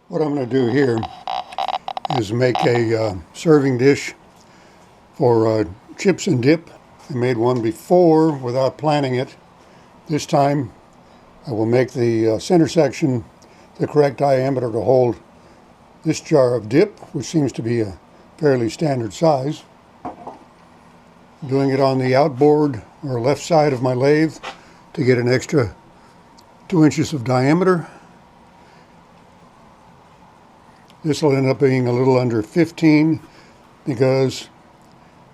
What I'm going to do here is make a serving dish for chips and dip. I made one before without planning it. This time I will make the center section the correct diameter to hold this jar of dip, which seems to be a fairly standard size. Doing it on the outboard or left side of my lathe to get an extra 2 inches of diameter. This will end up being a little under 15 because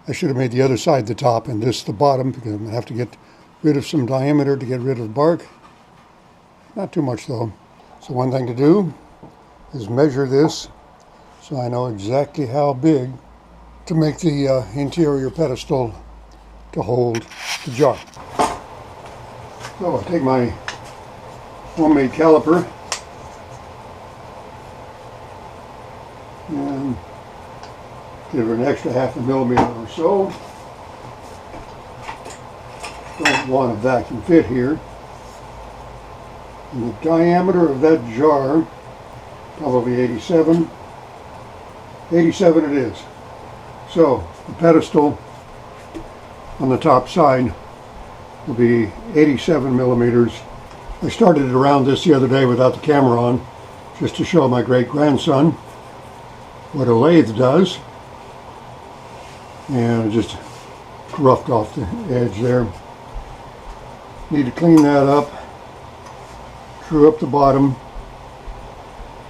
I should have made the other side the top and this the bottom, because I'm going to have to get rid of some diameter to get rid of bark. Not too much though. So one thing to do is measure this so I know exactly how big to make the interior pedestal to hold the jar. So I'll take my homemade caliper and give her an extra 1/2 millimeter or so. Don't want a vacuum fit here. And the diameter of that jar, probably 87. 87 it is. So the pedestal on the top side will be 87 millimeters. I started around this the other day without the camera on, just to show my great-grandson what a lathe does. And I just roughed off the edge there. Need to clean that up, true up the bottom,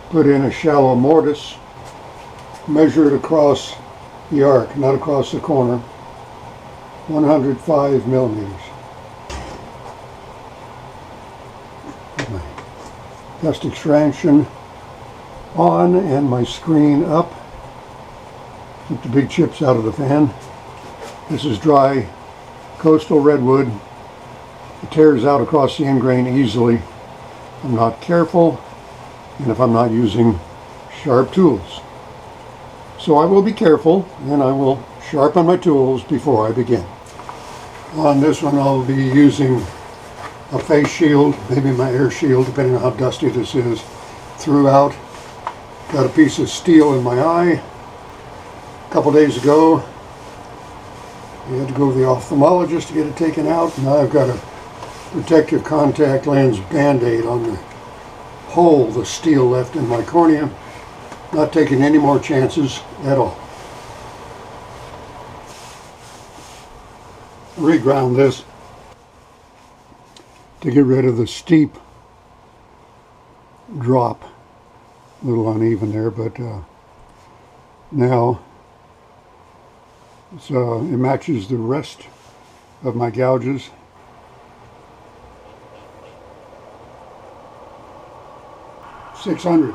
put in a shallow mortise, measure it across the arc, not across the corner, 105 millimeters. Put my dust extraction on and my screen up. Keep the big chips out of the fan. This is dry coastal redwood. It tears out across the end grain easily. I'm not careful, and if I'm not using sharp tools. So I will be careful, and I will sharpen my tools before I begin. On this one I'll be using a face shield, maybe my air shield, depending on how dusty this is, throughout. Got a piece of steel in my eye. A couple days ago, I had to go to the ophthalmologist to get it taken out. Now I've got a protective contact lens band-aid on the hole, the steel left in my cornea. Not taking any more chances at all. Reground this to get rid of the steep drop. A little uneven there, but now it matches the rest of my gouges. $600.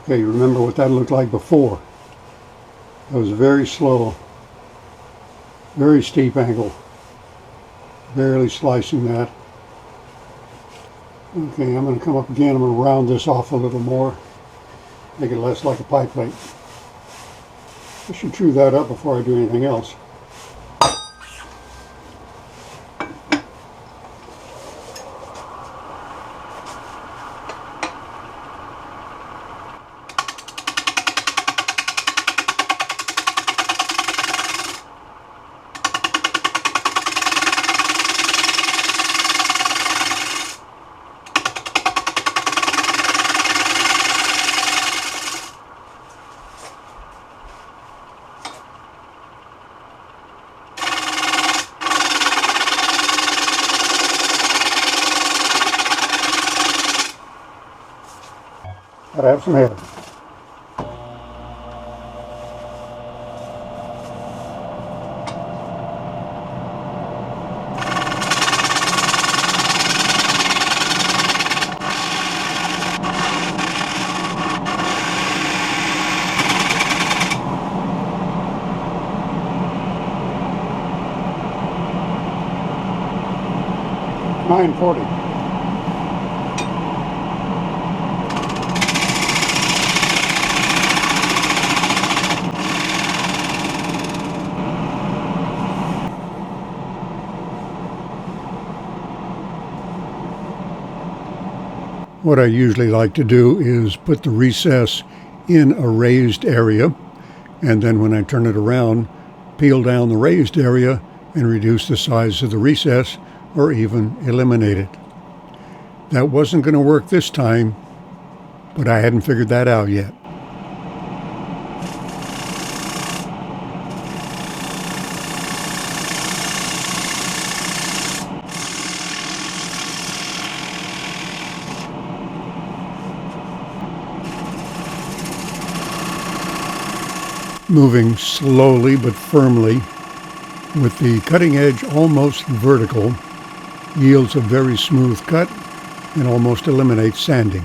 Okay, you remember what that looked like before. That was very slow, very steep angle, barely slicing that. Okay, I'm going to come up again. I'm going to round this off a little more, make it less like a pie plate. I should true that up before I do anything else. Gotta have some head. 940. What I usually like to do is put the recess in a raised area, and then when I turn it around, peel down the raised area and reduce the size of the recess or even eliminate it. That wasn't going to work this time, but I hadn't figured that out yet. Moving slowly but firmly, with the cutting edge almost vertical, yields a very smooth cut and almost eliminates sanding.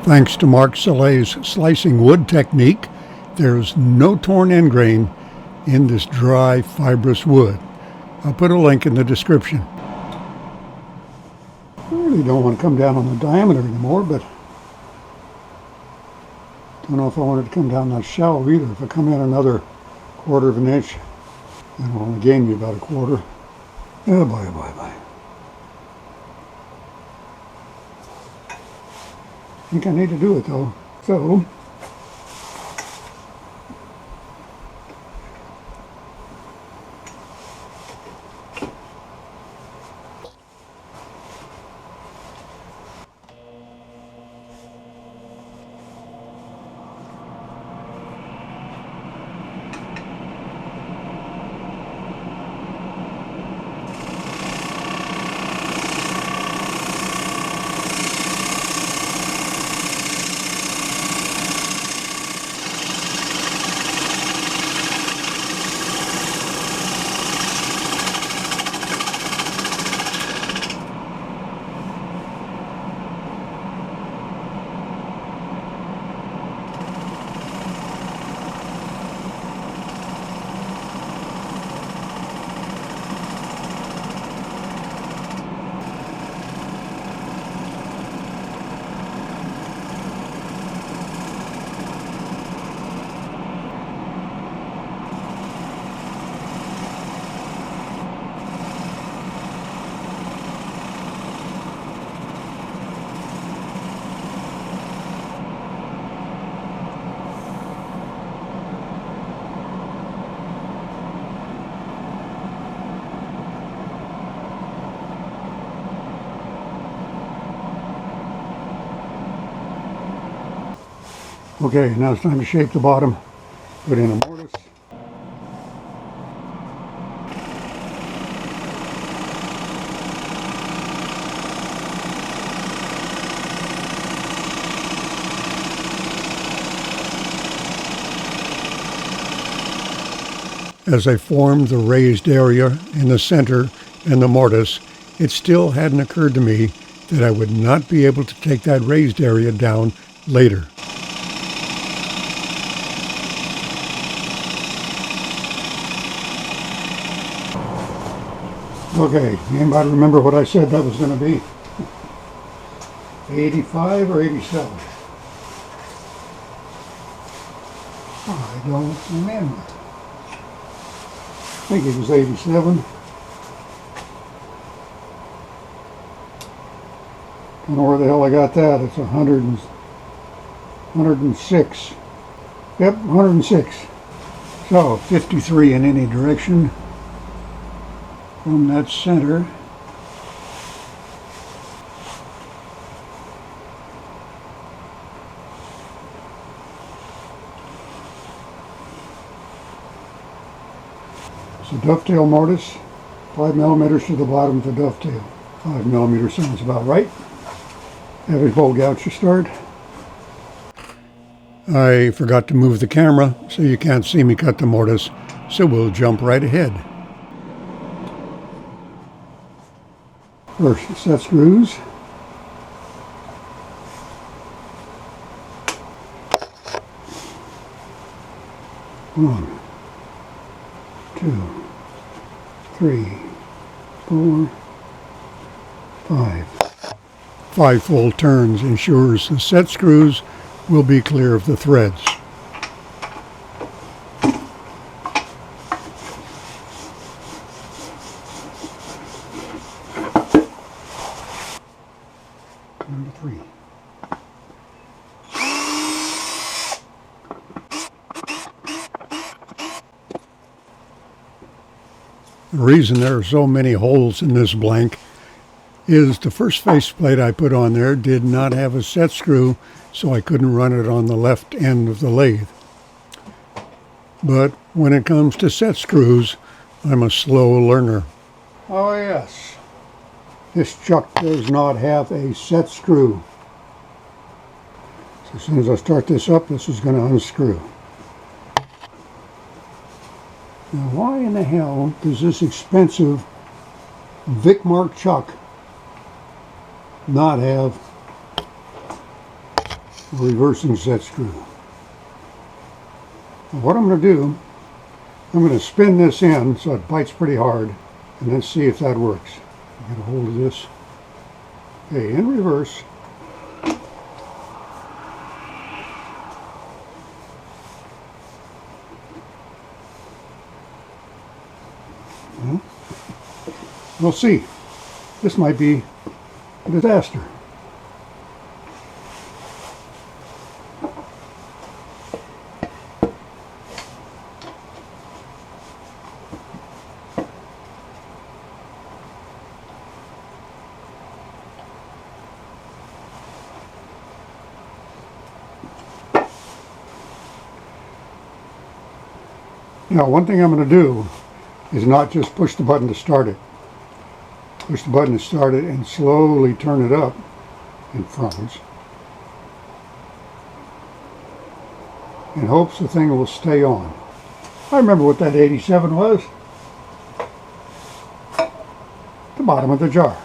Thanks to Mark Soleil's slicing wood technique, there's no torn end grain in this dry, fibrous wood. I'll put a link in the description. I really don't want to come down on the diameter anymore, but don't know if I wanted to come down that shallow either. If I come in another 1/4 of an inch, it'll only gain me about 1/4. Oh boy, oh boy, oh boy. I think I need to do it though. So, okay, now it's time to shape the bottom. Put in a mortise. As I formed the raised area in the center and the mortise, it still hadn't occurred to me that I would not be able to take that raised area down later. Okay, anybody remember what I said that was going to be? 85 or 87? I don't remember. I think it was 87. Don't know where the hell I got that. It's 106. Yep, 106. So 53 in any direction from that center. So dovetail mortise, 5 millimeters to the bottom of the dovetail. 5 millimeters sounds about right. Average bolt gouge to start. I forgot to move the camera, so you can't see me cut the mortise, so we'll jump right ahead. First, set screws. One, 2, 3, 4, 5. 5 full turns ensures the set screws will be clear of the threads. Number 3. The reason there are so many holes in this blank is the first faceplate I put on there did not have a set screw, so I couldn't run it on the left end of the lathe. But when it comes to set screws, I'm a slow learner. Oh yes, this chuck does not have a set screw. So as soon as I start this up, this is going to unscrew. Now why in the hell does this expensive Vic Mark chuck not have a reversing set screw? Now what I'm going to do, I'm going to spin this in so it bites pretty hard and then see if that works. Get a hold of this. Okay, in reverse. Well, we'll see. This might be a disaster. Now, one thing I'm going to do is not just push the button to start it. Push the button to start it and slowly turn it up in front in hopes the thing will stay on. I remember what that 87 was. The bottom of the jar.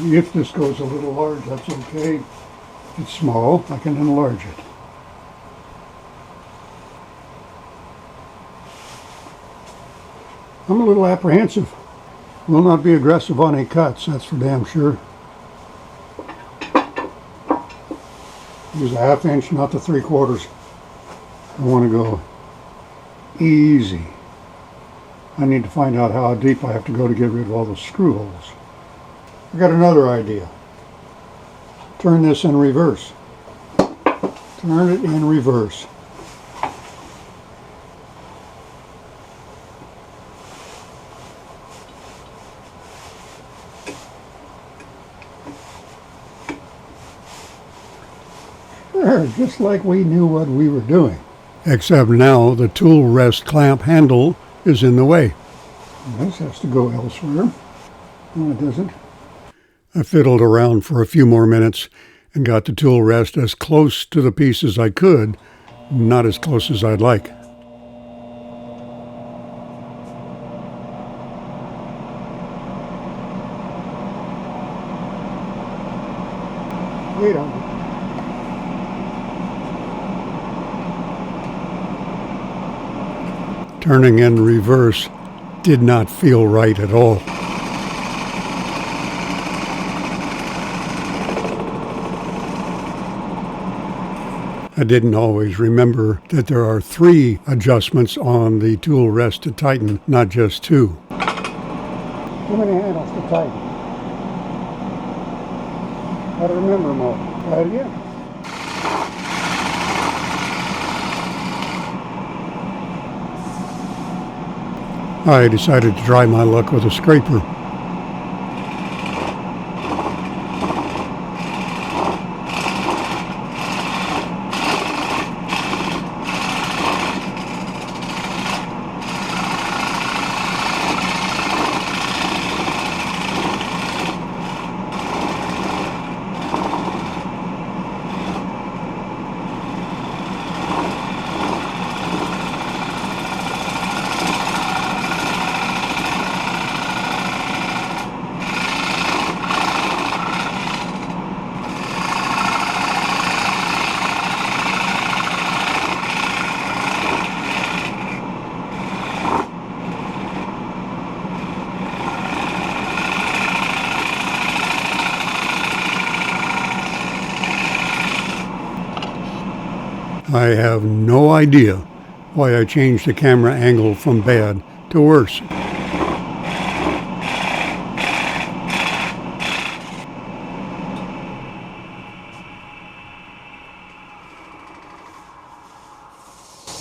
If this goes a little large, that's okay. If it's small, I can enlarge it. I'm a little apprehensive. Will not be aggressive on any cuts, that's for damn sure. Use a 1/2 inch, not the 3/4. I want to go easy. I need to find out how deep I have to go to get rid of all those screw holes. I got another idea. Turn this in reverse. Turn it in reverse. There, just like we knew what we were doing. Except now the tool rest clamp handle is in the way. This has to go elsewhere. No, it doesn't. I fiddled around for a few more minutes and got the tool rest as close to the piece as I could, not as close as I'd like. Wait on it. Turning in reverse did not feel right at all. I didn't always remember that there are 3 adjustments on the tool rest to tighten, not just 2. Too many handles to tighten. Gotta remember them all. Try it again. I decided to try my luck with a scraper. I have no idea why I changed the camera angle from bad to worse.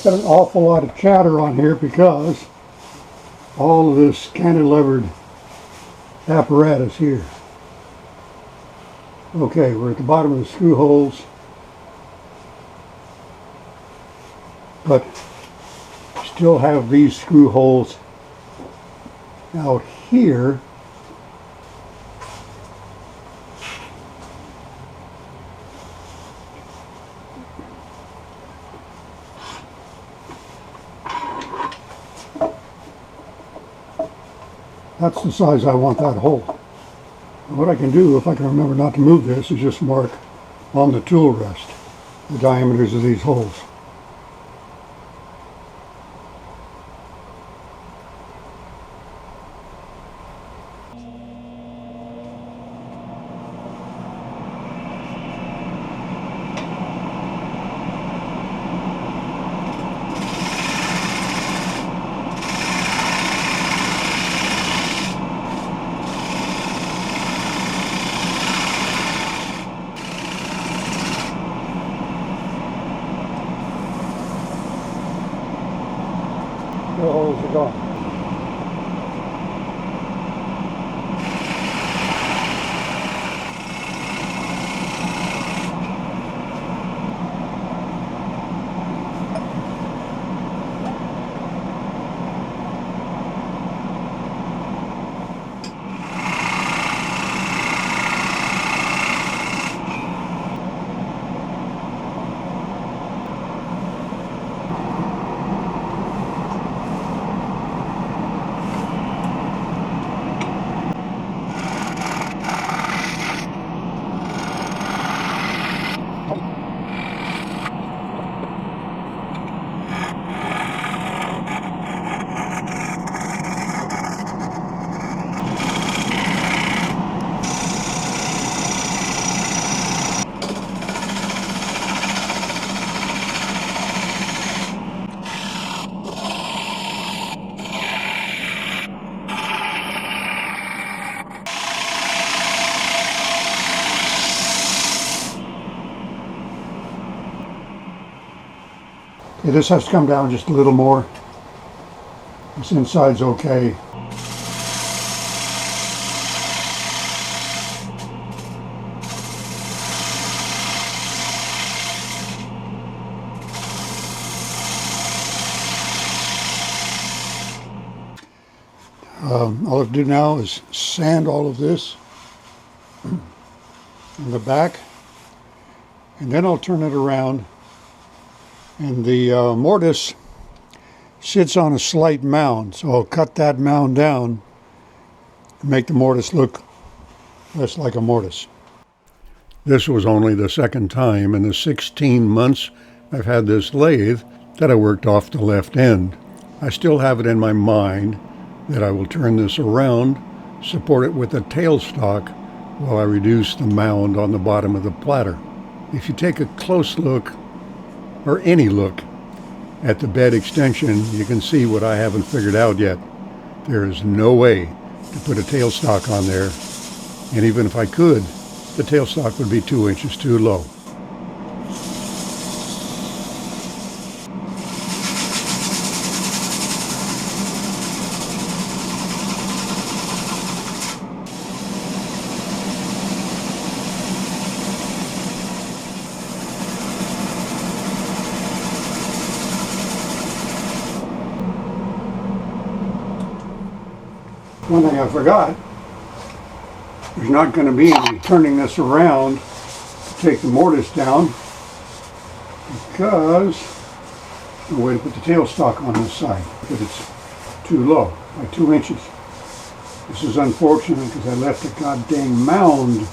Got an awful lot of chatter on here because all of this cantilevered apparatus here. Okay, we're at the bottom of the screw holes, but still have these screw holes out here. That's the size I want that hole. And what I can do, if I can remember not to move this, is just mark on the tool rest the diameters of these holes. The holes are gone. Okay, this has to come down just a little more. This inside's okay. All I have to do now is sand all of this in the back, and then I'll turn it around. And the mortise sits on a slight mound, so I'll cut that mound down and make the mortise look less like a mortise. This was only the second time in the 16 months I've had this lathe that I worked off the left end. I still have it in my mind that I will turn this around, support it with a tailstock while I reduce the mound on the bottom of the platter. If you take a close look, or any look, at the bed extension, you can see what I haven't figured out yet. There is no way to put a tailstock on there, and even if I could, the tailstock would be 2 inches too low. One thing I forgot, there's not going to be any turning this around to take the mortise down because there's no way to put the tailstock on this side because it's too low by 2 inches. This is unfortunate because I left a goddamn mound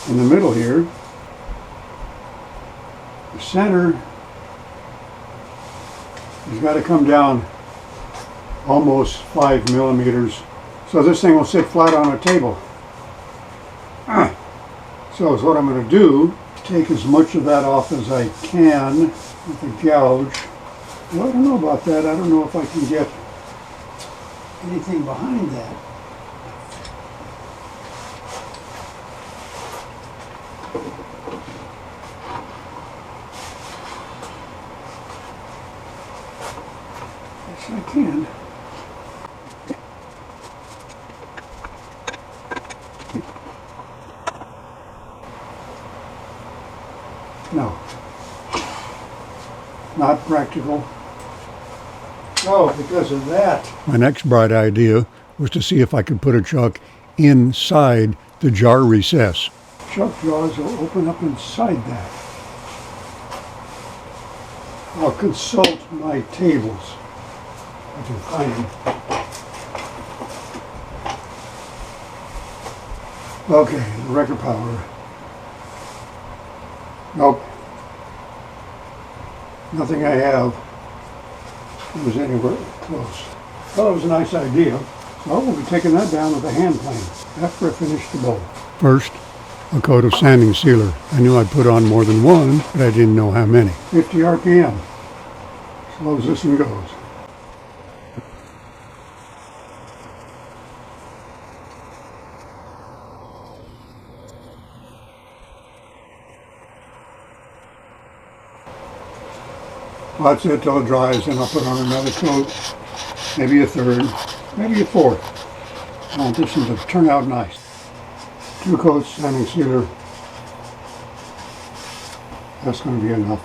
in the middle here. The center has got to come down almost 5 millimeters, so this thing will sit flat on a table. So what I'm going to do, take as much of that off as I can with a gouge. Well, I don't know about that. I don't know if I can get anything behind that. Yes, I can. No, not practical. Oh, because of that. My next bright idea was to see if I could put a chuck inside the jar recess. Chuck jaws will open up inside that. I'll consult my tables. I can find them. Okay, the record power. Nope. Nothing I have was anywhere close. Well, it was a nice idea. So we'll be taking that down with a hand plane after I finish the bowl. First, a coat of sanding sealer. I knew I'd put on more than one, but I didn't know how many. 50 RPM. Slow as this one goes. Well, that's it till it dries, and I'll put on another coat, maybe a third, maybe a fourth. I want this one to turn out nice. 2 coats sanding sealer. That's going to be enough.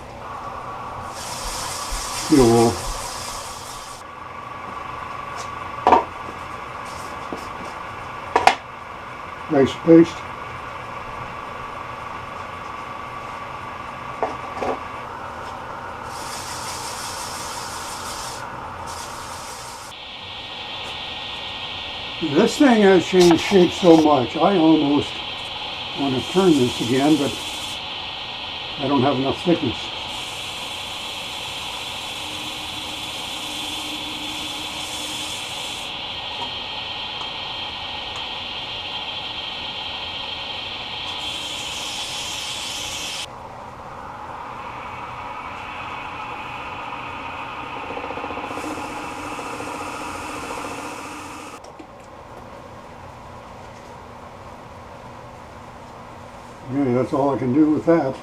Steel wool. Nice paste. This thing has changed shape so much, I almost want to turn this again, but I don't have enough thickness. Okay, that's all I can do with that.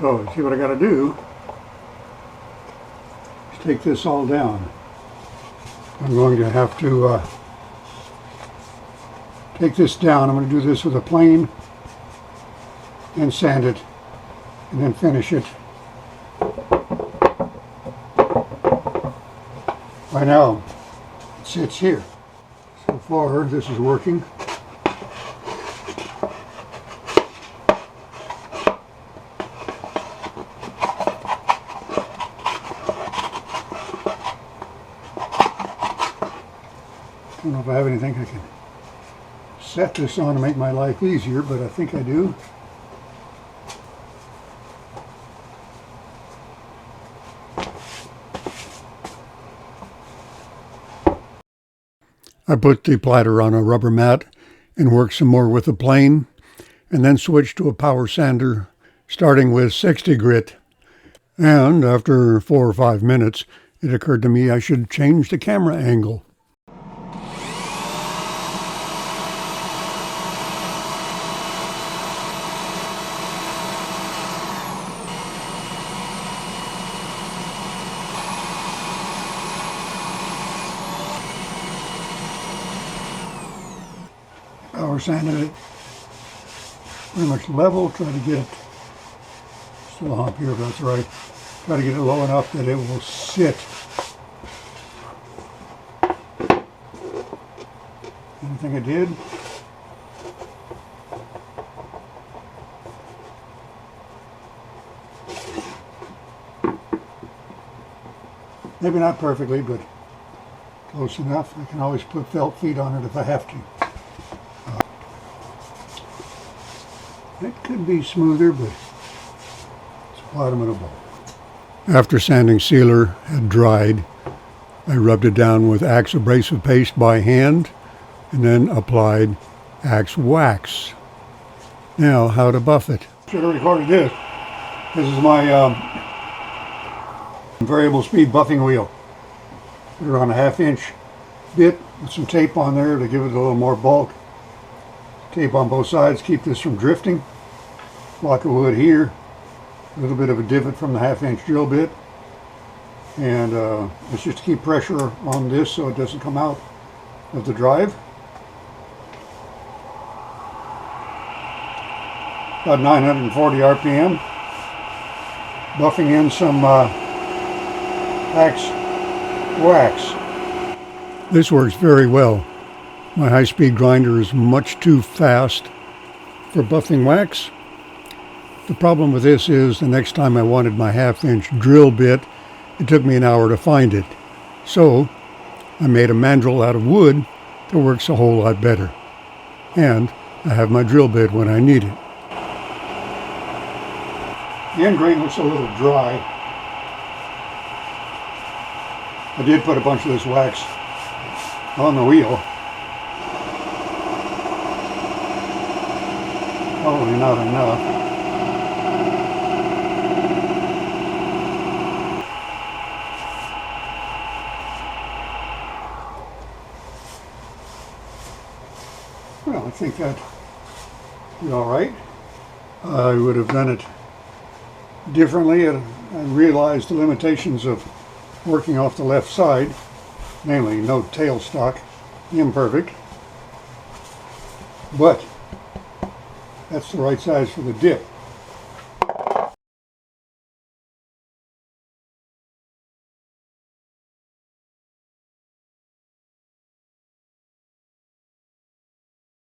So, see what I got to do is take this all down. I'm going to have to take this down. I'm going to do this with a plane and sand it and then finish it. Right now, it sits here. So far, this is working. I don't know if I have anything I can set this on to make my life easier, but I think I do. I put the platter on a rubber mat and worked some more with the plane, and then switched to a power sander, starting with 60 grit. And after 4 or 5 minutes, it occurred to me I should change the camera angle. Power sanded it pretty much level, try to get it, still a hump here, but that's right. Try to get it low enough that it will sit. Anything I did? Maybe not perfectly, but close enough. I can always put felt feet on it if I have to. It could be smoother, but it's bottom of the bowl. After sanding sealer had dried, I rubbed it down with Axe abrasive paste by hand and then applied Axe wax. Now, how to buff it. Should have recorded this. This is my variable speed buffing wheel. Put it on a 1/2 inch bit with some tape on there to give it a little more bulk. Tape on both sides, keep this from drifting. Block of wood here, a little bit of a divot from the 1/2 inch drill bit, and it's just to keep pressure on this so it doesn't come out of the drive. About 940 RPM. Buffing in some Axe wax. This works very well. My high-speed grinder is much too fast for buffing wax. The problem with this is the next time I wanted my 1/2 inch drill bit, it took me an hour to find it. So I made a mandrel out of wood that works a whole lot better. And I have my drill bit when I need it. The end grain looks a little dry. I did put a bunch of this wax on the wheel. Probably not enough. Well, I think that'd be all right. I would have done it differently and realized the limitations of working off the left side, namely no tailstock, imperfect, but that's the right size for the dip.